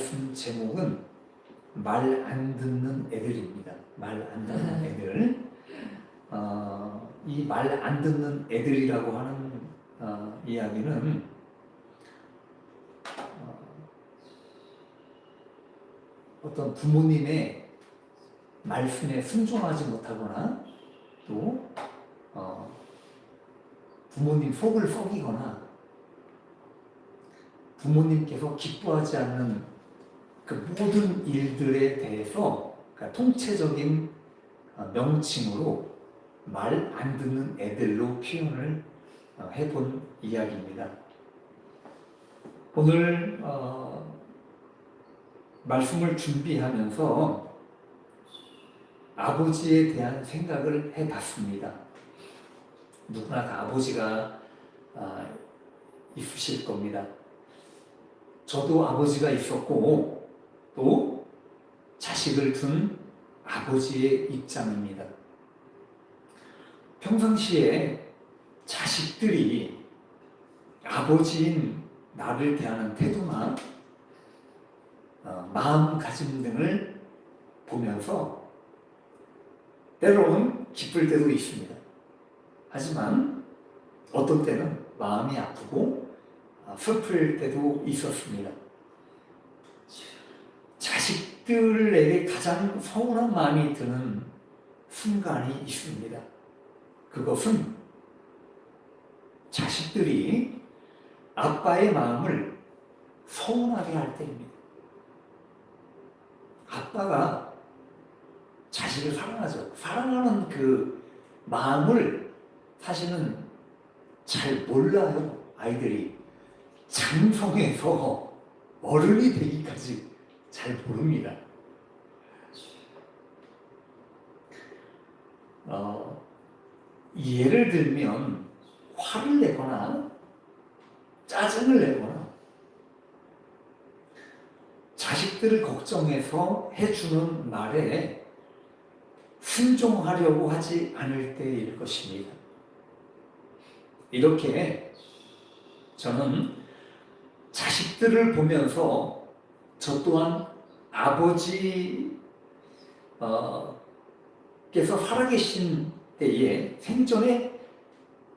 말씀 제목은 말 안 듣는 애들입니다. 말 안 듣는 애들. 이 말 안 듣는 애들이라고 하는 이야기는 어떤 부모님의 말씀에 순종하지 못하거나 또 부모님 속을 썩이거나 부모님께서 기뻐하지 않는 그 모든 일들에 대해서 그러니까 통체적인 명칭으로 말 안 듣는 애들로 표현을 해본 이야기입니다. 오늘 말씀을 준비하면서 아버지에 대한 생각을 해봤습니다. 누구나 다 아버지가 있으실 겁니다. 저도 아버지가 있었고 또 자식을 둔 아버지의 입장입니다. 평상시에 자식들이 아버지인 나를 대하는 태도나 마음가짐 등을 보면서 때로는 기쁠 때도 있습니다. 하지만 어떤 때는 마음이 아프고 슬플 때도 있었습니다. 자식들에게 가장 서운한 마음이 드는 순간이 있습니다. 그것은 자식들이 아빠의 마음을 서운하게 할 때입니다. 아빠가 자식을 사랑하죠. 사랑하는 그 마음을 사실은 잘 몰라요. 아이들이 장성해서 어른이 되기까지 잘 모릅니다. 예를 들면 화를 내거나 짜증을 내거나 자식들을 걱정해서 해주는 말에 순종하려고 하지 않을 때일 것입니다. 이렇게 저는 자식들을 보면서 저 또한 아버지께서 살아계신 때에 생전에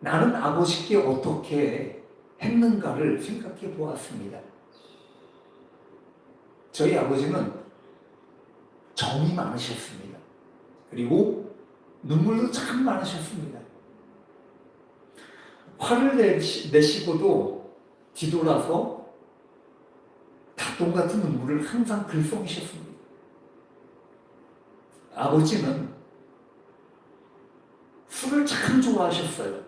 나는 아버지께 어떻게 했는가를 생각해 보았습니다. 저희 아버지는 정이 많으셨습니다. 그리고 눈물도 참 많으셨습니다. 화를 내시고도 뒤돌아서 닭똥 같은 눈물을 항상 글썽이셨습니다. 아버지는 술을 참 좋아하셨어요.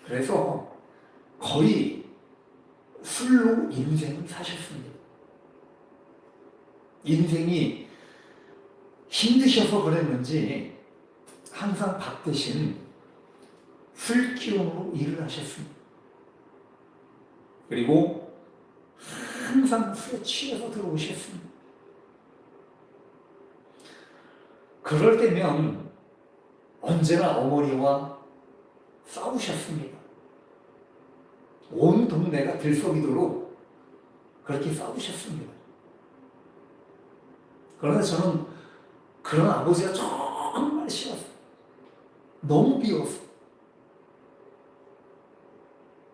그래서 거의 술로 인생을 사셨습니다. 인생이 힘드셔서 그랬는지 항상 밥 대신 술 기운으로 일을 하셨습니다. 그리고 항상 술에 취해서 들어오셨습니다. 그럴 때면 언제나 어머니와 싸우셨습니다. 온 동네가 들썩이도록 그렇게 싸우셨습니다. 그러나 저는 그런 아버지가 정말 싫었어요. 너무 비웠어요.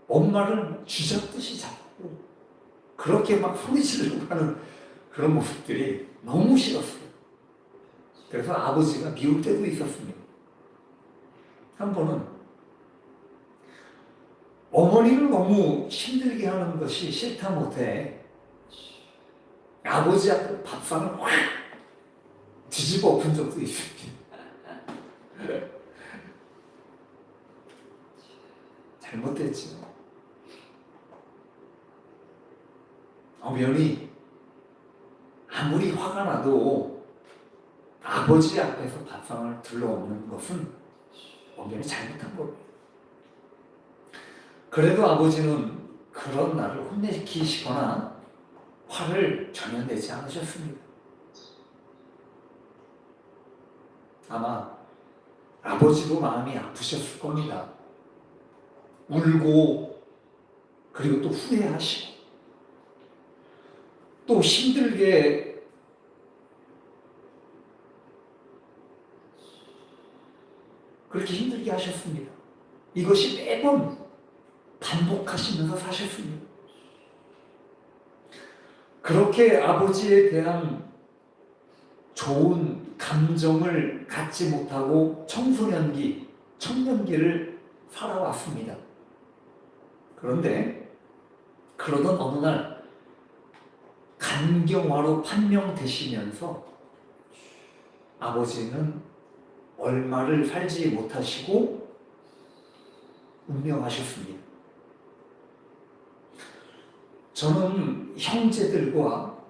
엄마를 쥐잡듯이 잡고 그렇게 막 소리 지르고 하는 그런 모습들이 너무 싫었어요. 그래서 아버지가 미울 때도 있었습니다. 한 번은 어머니를 너무 힘들게 하는 것이 싫다 못해 아버지 앞에 밥상을 확 뒤집어 엎은 적도 있습니다. 잘못됐지. 어머니 아무리 화가 나도 아버지 앞에서 밥상을 들러엎는 것은 엄연히 잘못한 겁니다. 그래도 아버지는 그런 나를 혼내키시거나 화를 전혀 내지 않으셨습니다. 아마 아버지도 마음이 아프셨을 겁니다. 울고 그리고 또 후회하시고 또 힘들게 그렇게 힘들게 하셨습니다. 이것이 매번 반복하시면서 사셨습니다. 그렇게 아버지에 대한 좋은 감정을 갖지 못하고 청소년기, 청년기를 살아왔습니다. 그런데 그러던 어느 날 간경화로 판명되시면서 아버지는 얼마를 살지 못하시고 운명하셨습니다. 저는 형제들과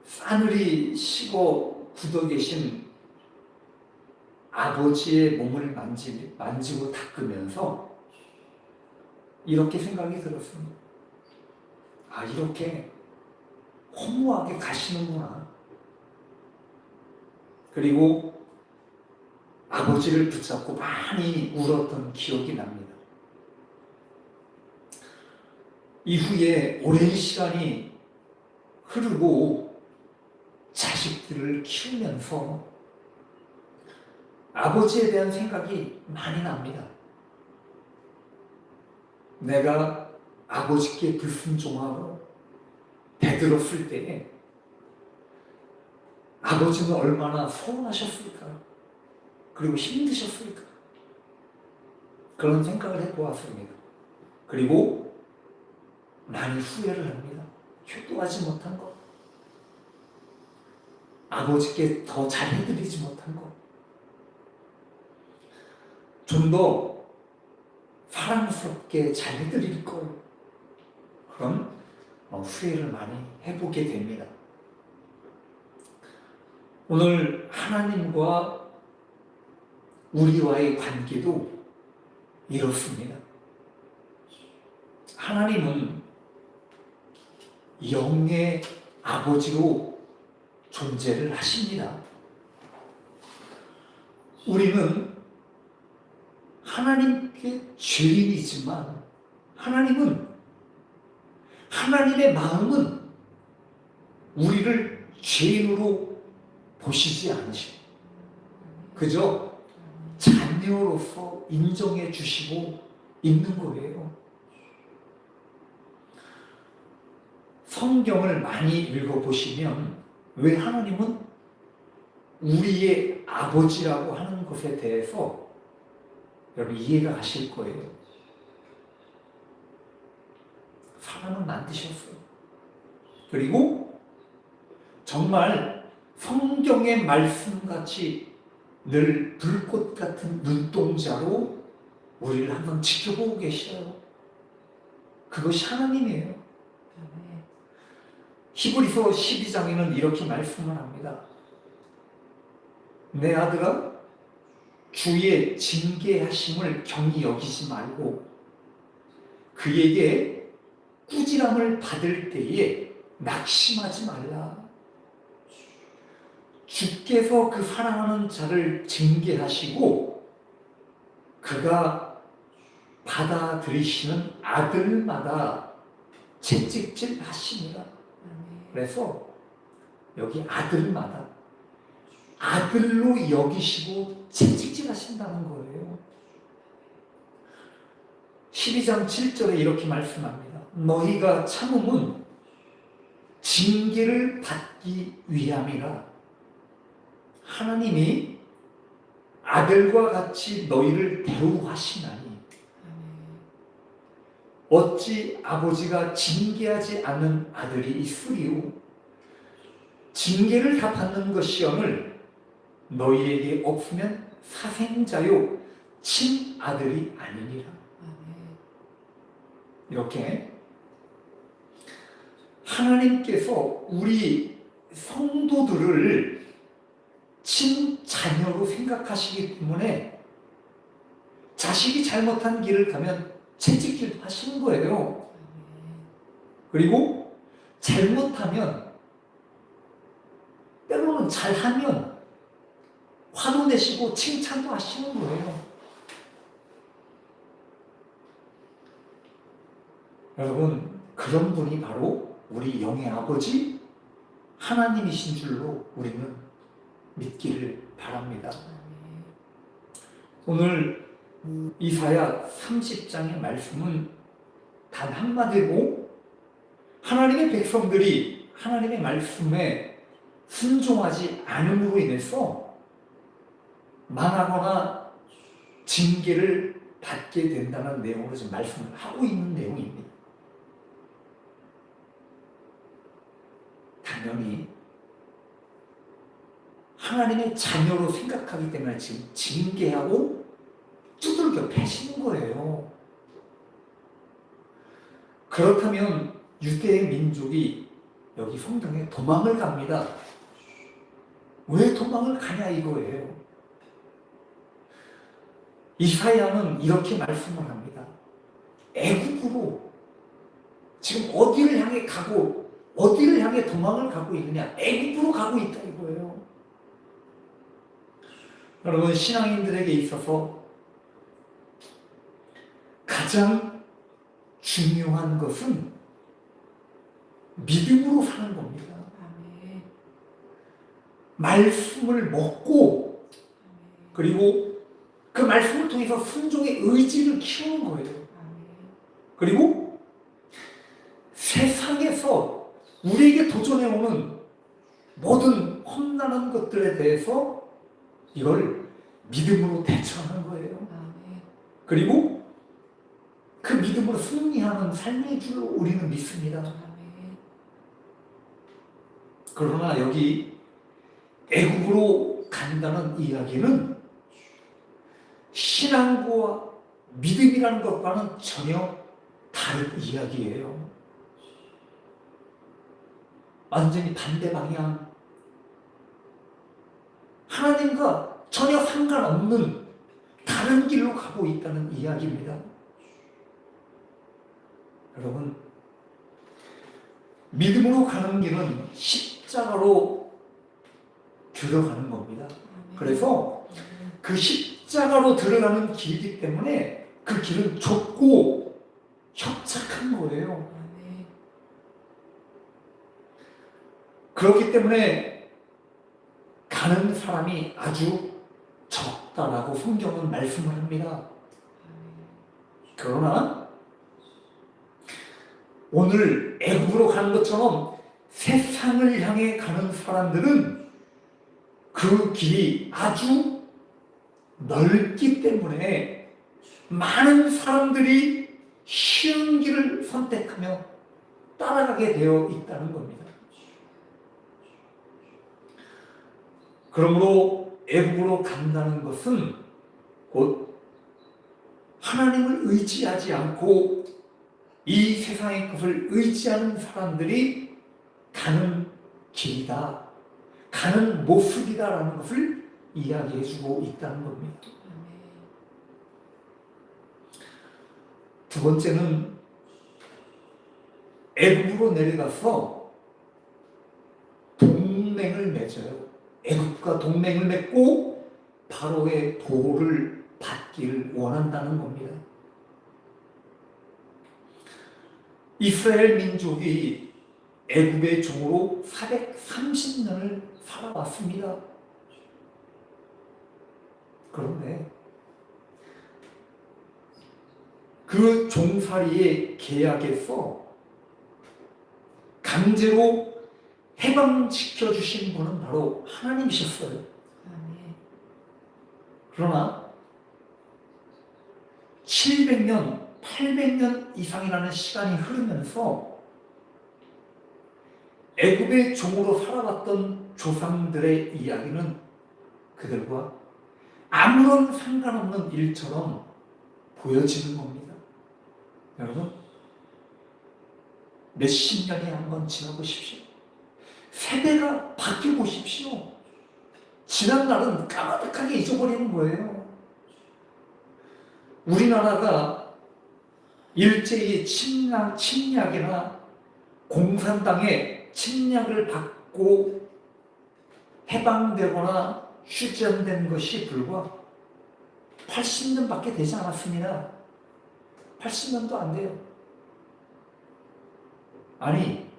싸늘히 식어 굳어 계신 아버지의 몸을 만지고 닦으면서 이렇게 생각이 들었습니다. 아, 이렇게 허무하게 가시는구나. 그리고 아버지를 붙잡고 많이 울었던 기억이 납니다. 이후에 오랜 시간이 흐르고 자식들을 키우면서 아버지에 대한 생각이 많이 납니다. 내가 아버지께 불순종하고 대들었을 때에 아버지는 얼마나 서운하셨을까? 그리고 힘드셨을까? 그런 생각을 해보았습니다. 그리고 많이 후회를 합니다. 효도하지 못한 것, 아버지께 더 잘해드리지 못한 것, 좀 더 사랑스럽게 잘해드릴 걸, 그런 후회를 많이 해보게 됩니다. 오늘 하나님과 우리와의 관계도 이렇습니다. 하나님은 영의 아버지로 존재를 하십니다. 우리는 하나님께 죄인이지만 하나님의 마음은 우리를 죄인으로 보시지 않으시고 그저 자녀로서 인정해 주시고 있는 거예요. 성경을 많이 읽어보시면 왜 하나님은 우리의 아버지라고 하는 것에 대해서 여러분 이해가 가실 거예요. 사람을 만드셨어요. 그리고 정말 성경의 말씀같이 늘 불꽃 같은 눈동자로 우리를 한번 지켜보고 계셔요. 그것이 하나님이에요. 히브리서 12장에는 이렇게 말씀을 합니다. 내 아들아, 주의 징계하심을 경히 여기지 말고 그에게 꾸지람을 받을 때에 낙심하지 말라. 주께서 그 사랑하는 자를 징계하시고 그가 받아들이시는 아들마다 채찍질 하시니라. 그래서 여기 아들마다 아들로 여기시고 채찍질 하신다는 거예요. 12장 7절에 이렇게 말씀합니다. 너희가 참음은 징계를 받기 위함이라. 하나님이 아들과 같이 너희를 대우하시나니 어찌 아버지가 징계하지 않는 아들이 있으리요. 징계를 다 받는 것이오늘 너희에게 없으면 사생자요 친아들이 아니니라. 이렇게 하나님께서 우리 성도들을 친자녀로 생각하시기 때문에 자식이 잘못한 길을 가면 채찍질 하시는 거예요. 그리고 잘못하면 때로는 잘하면 화도 내시고 칭찬도 하시는 거예요. 여러분, 그런 분이 바로 우리 영의 아버지 하나님이신 줄로 우리는 믿기를 바랍니다. 오늘 이사야 30장의 말씀은 단 한마디로 하나님의 백성들이 하나님의 말씀에 순종하지 않음으로 인해서 망하거나 징계를 받게 된다는 내용으로 지금 말씀을 하고 있는 내용입니다. 당연히 하나님의 자녀로 생각하기 때문에 지금 징계하고 두들겨 패시는 거예요. 그렇다면 유대의 민족이 여기 성경에 도망을 갑니다. 왜 도망을 가냐 이거예요. 이사야는 이렇게 말씀을 합니다. 애국으로 지금 어디를 향해 가고 어디를 향해 도망을 가고 있느냐? 애국으로 가고 있다 이거예요. 여러분, 신앙인들에게 있어서 가장 중요한 것은 믿음으로 사는 겁니다. 말씀을 먹고 그리고 그 말씀을 통해서 순종의 의지를 키우는 거예요. 그리고 세상에서 우리에게 도전해오는 모든 험난한 것들에 대해서 이걸 믿음으로 대처하는 거예요. 그리고 그 믿음으로 승리하는 삶의 줄로 우리는 믿습니다. 그러나 여기 애국으로 간다는 이야기는 신앙과 믿음이라는 것과는 전혀 다른 이야기예요. 완전히 반대 방향. 하나님과 전혀 상관없는 다른 길로 가고 있다는 이야기입니다. 여러분, 믿음으로 가는 길은 십자가로 들어가는 겁니다. 그래서 그 십자가로 들어가는 길이기 때문에 그 길은 좁고 협착한 거예요. 그렇기 때문에 가는 사람이 아주 적다라고 성경은 말씀을 합니다. 그러나 오늘 애국으로 가는 것처럼 세상을 향해 가는 사람들은 그 길이 아주 넓기 때문에 많은 사람들이 쉬운 길을 선택하며 따라가게 되어 있다는 겁니다. 그러므로 애국으로 간다는 것은 곧 하나님을 의지하지 않고 이 세상의 것을 의지하는 사람들이 가는 길이다, 가는 모습이다라는 것을 이야기해주고 있다는 겁니다. 두 번째는 애굽으로 내려가서 동맹을 맺어요. 애굽과 동맹을 맺고 바로의 보호를 받기를 원한다는 겁니다. 이스라엘 민족이 애굽의 종으로 430년을 살아왔습니다. 그런데 그 종살이의 계약에서 강제로 해방시켜 주신 분은 바로 하나님이셨어요. 그러나 700년, 800년 이상이라는 시간이 흐르면서 애굽의 종으로 살아왔던 조상들의 이야기는 그들과 아무런 상관없는 일처럼 보여지는 겁니다. 여러분, 몇십 년이 한번 지나보십시오. 세대가 바뀌어 보십시오. 지난 날은 까마득하게 잊어버리는 거예요. 우리나라가 일제히 침략이나 공산당의 침략을 받고 해방되거나 휴전된 것이 불과 80년밖에 되지 않았습니다. 80년도 안 돼요. 아니,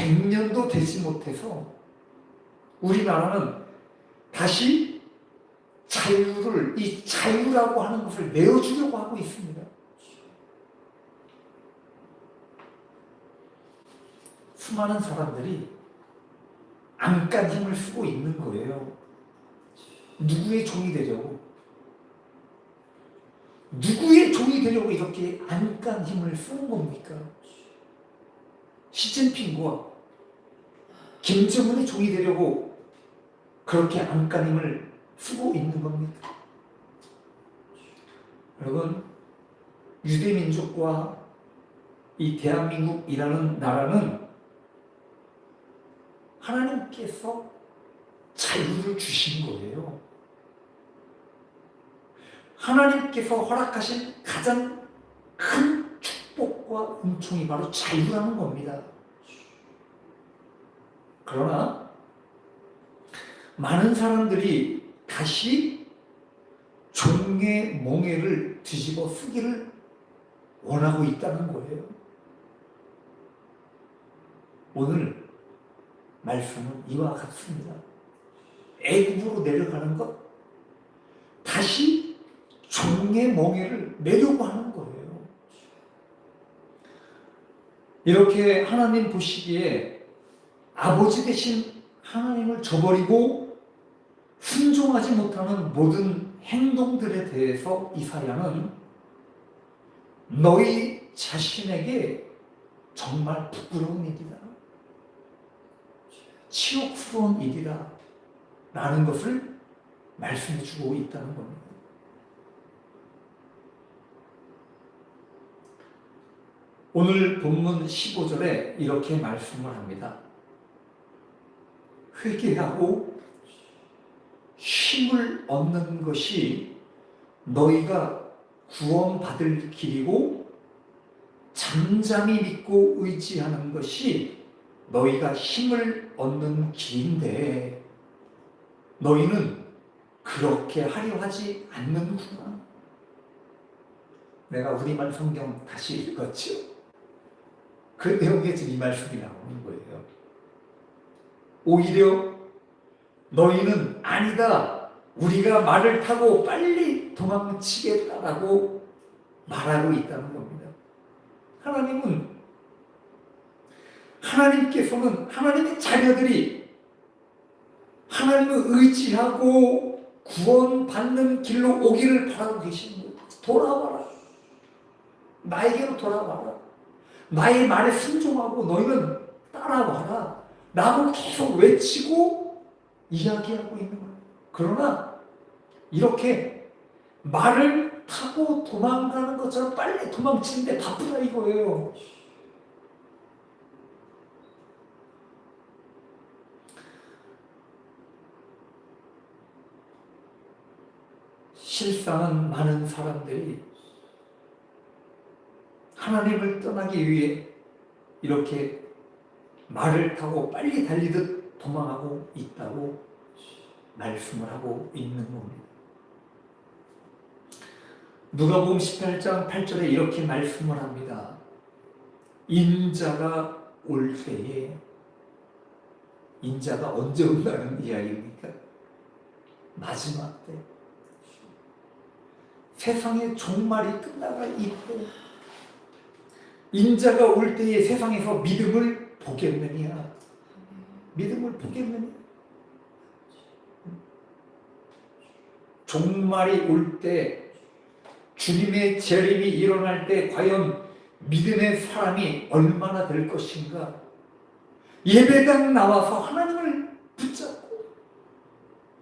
100년도 되지 못해서 우리나라는 다시 자유를, 이 자유라고 하는 것을 내어주려고 하고 있습니다. 수많은 사람들이 안간 힘을 쓰고 있는 거예요. 누구의 종이 되려고? 누구의 종이 되려고 이렇게 안간 힘을 쓰는 겁니까? 시진핑과 김정은의 종이 되려고 그렇게 안간 힘을 쓰고 있는 겁니까? 여러분, 유대민족과 이 대한민국이라는 나라는 하나님께서 자유를 주신 거예요. 하나님께서 허락하신 가장 큰 축복과 은총이 바로 자유라는 겁니다. 그러나 많은 사람들이 다시 종의 몽해를 뒤집어 쓰기를 원하고 있다는 거예요. 오늘 말씀은 이와 같습니다. 애굽으로 내려가는 것, 다시 종의 몽해를 내려고 하는 거예요. 이렇게 하나님 보시기에 아버지 되신 하나님을 저버리고 순종하지 못하는 모든 행동들에 대해서 이사야는 너희 자신에게 정말 부끄러운 일이다, 치욕스러운 일이다 라는 것을 말씀해 주고 있다는 겁니다. 오늘 본문 15절에 이렇게 말씀을 합니다. 회개하고 힘을 얻는 것이 너희가 구원받을 길이고 잠잠히 믿고 의지하는 것이 너희가 힘을 얻는 길인데 너희는 그렇게 하려 하지 않는구나. 내가 우리말 성경 다시 읽었죠. 그 내용에 지금 이 말씀이 나오는 거예요. 오히려 너희는 아니다, 우리가 말을 타고 빨리 도망치겠다라고 말하고 있다는 겁니다. 하나님께서는 하나님의 자녀들이 하나님을 의지하고 구원받는 길로 오기를 바라고 계신 거예요. 돌아와라. 나에게로 돌아와라. 나의 말에 순종하고 너희는 따라와라. 라고 계속 외치고 이야기하고 있는 거예요. 그러나 이렇게 말을 타고 도망가는 것처럼 빨리 도망치는데 바쁘다 이거예요. 실상은 많은 사람들이 하나님을 떠나기 위해 이렇게 말을 타고 빨리 달리듯 도망하고 있다고 말씀을 하고 있는 겁니다. 누가복음 18장 8절에 이렇게 말씀을 합니다. 인자가 올 때에, 인자가 언제 온다는 이야기입니까? 마지막 때. 세상의 종말이 끝나가 있고 인자가 올 때에 세상에서 믿음을 보겠느냐? 믿음을 보겠느냐? 종말이 올 때, 주님의 재림이 일어날 때 과연 믿음의 사람이 얼마나 될 것인가? 예배당 나와서 하나님을 붙잡고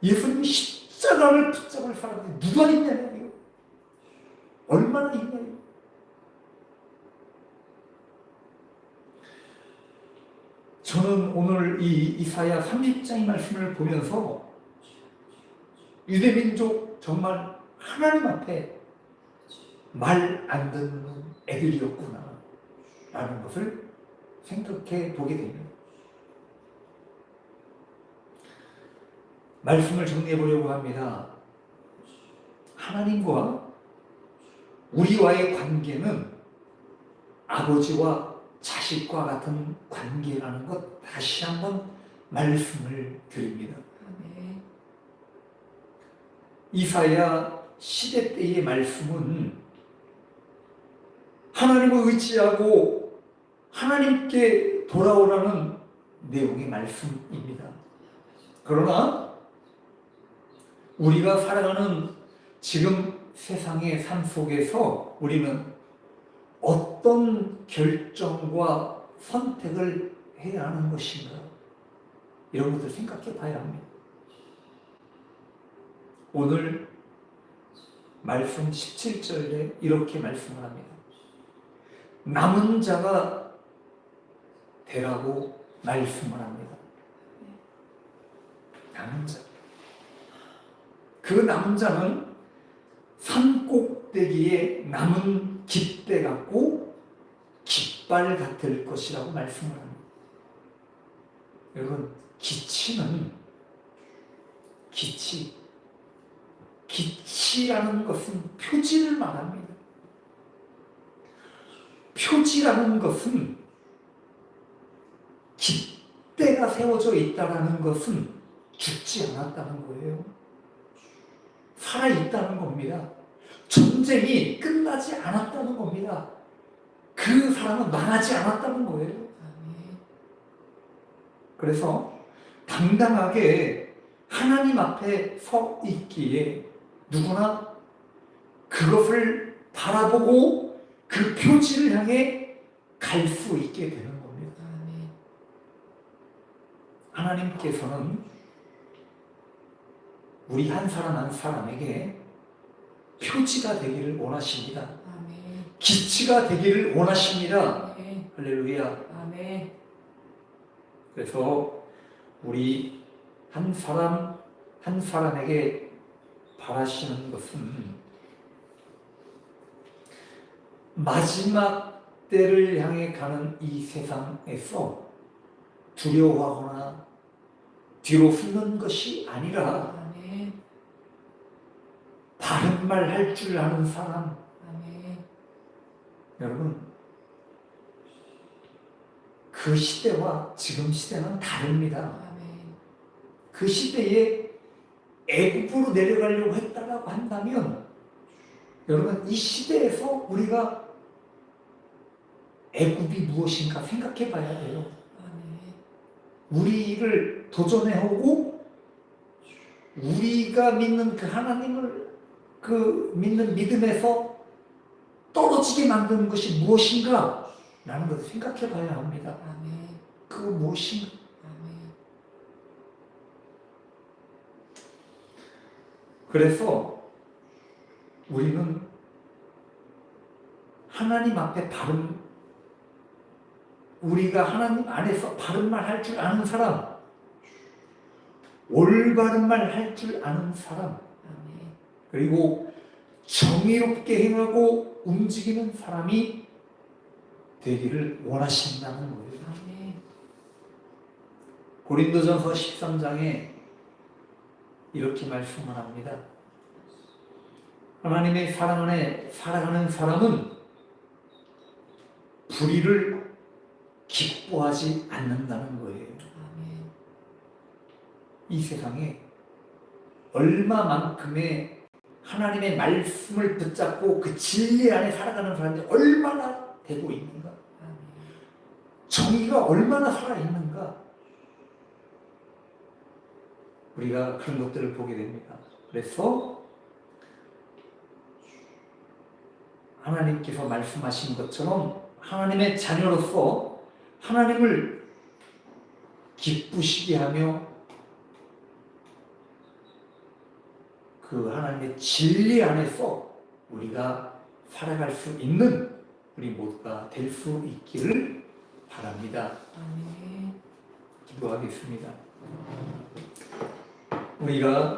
예수님 십자가를 붙잡을 사람들이 누가 있냐고요? 얼마나 있냐고요? 저는 오늘 이 이사야 30장의 말씀을 보면서 유대민족 정말 하나님 앞에 말 안 듣는 애들이었구나 라는 것을 생각해 보게 됩니다. 말씀을 정리해 보려고 합니다. 하나님과 우리와의 관계는 아버지와 자식과 같은 관계라는 것 다시 한번 말씀을 드립니다. 아멘. 이사야 시대 때의 말씀은 하나님을 의지하고 하나님께 돌아오라는 내용의 말씀입니다. 그러나 우리가 살아가는 지금 세상의 삶 속에서 우리는 어떤 결정과 선택을 해야 하는 것인가? 이런 것들 생각해 봐야 합니다. 오늘 말씀 17절에 이렇게 말씀을 합니다. 남은 자가 되라고 말씀을 합니다. 남은 자. 그 남은 자는 산 꼭대기에 남은 깃대 같고 깃발 같을 것이라고 말씀을 합니다. 여러분, 기치라는 것은 표지를 말합니다. 표지라는 것은 깃대가 세워져 있다는 것은 죽지 않았다는 거예요. 살아있다는 겁니다. 전쟁이 끝나지 않았다는 겁니다. 그 사람은 망하지 않았다는 거예요. 아멘. 그래서 당당하게 하나님 앞에 서 있기에 누구나 그것을 바라보고 그 표지를 향해 갈 수 있게 되는 겁니다. 아멘. 하나님께서는 우리 한 사람 한 사람에게 표지가 되기를 원하십니다. 아멘. 기치가 되기를 원하십니다. 아멘. 할렐루야. 아멘. 그래서 우리 한 사람 한 사람에게 바라시는 것은 마지막 때를 향해 가는 이 세상에서 두려워하거나 뒤로 숨는 것이 아니라 아멘. 바른 말 할 줄 아는 사람. 아멘. 여러분, 그 시대와 지금 시대는 다릅니다. 아멘. 그 시대에 애굽으로 내려가려고 했다고 한다면 여러분, 이 시대에서 우리가 애굽이 무엇인가 생각해 봐야 돼요. 아멘. 우리를 도전해오고 우리가 믿는 그 하나님을 그 믿는 믿음에서 떨어지게 만드는 것이 무엇인가 라는 것을 생각해 봐야 합니다. 아멘. 그 무엇인가? 아멘. 그래서 우리는 하나님 앞에 우리가 하나님 안에서 바른 말 할 줄 아는 사람, 올바른 말 할 줄 아는 사람, 아멘. 그리고 정의롭게 행하고 움직이는 사람이 되기를 원하신다는 거예요. 아멘. 고린도전서 13장에 이렇게 말씀을 합니다. 하나님의 사랑 안에 살아가는 사람은 불의를 기뻐하지 않는다는 거예요. 아멘. 이 세상에 얼마만큼의 하나님의 말씀을 붙잡고 그 진리 안에 살아가는 사람이 얼마나 되고 있는가? 아멘. 정의가 얼마나 살아있는가? 우리가 그런 것들을 보게 됩니다. 그래서 하나님께서 말씀하신 것처럼 하나님의 자녀로서 하나님을 기쁘시게 하며 그 하나님의 진리 안에서 우리가 살아갈 수 있는 우리 모두가 될 수 있기를 바랍니다. 아멘. 기도하겠습니다. 우리가